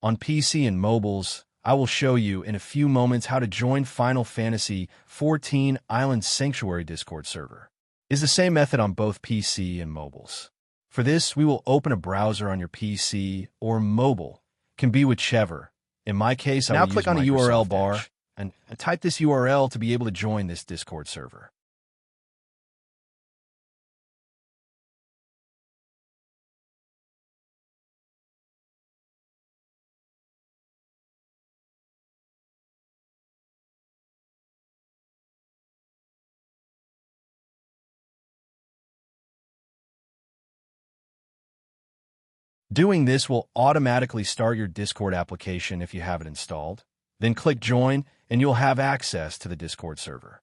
On PC and mobiles, I will show you in a few moments how to join Final Fantasy XIV Island Sanctuary Discord server. It's the same method on both PC and mobiles. For this, we will open a browser on your PC or mobile, can be whichever. In my case, I will click on the URL bar and type this URL to be able to join this Discord server. Doing this will automatically start your Discord application if you have it installed. Then click Join, and you'll have access to the Discord server.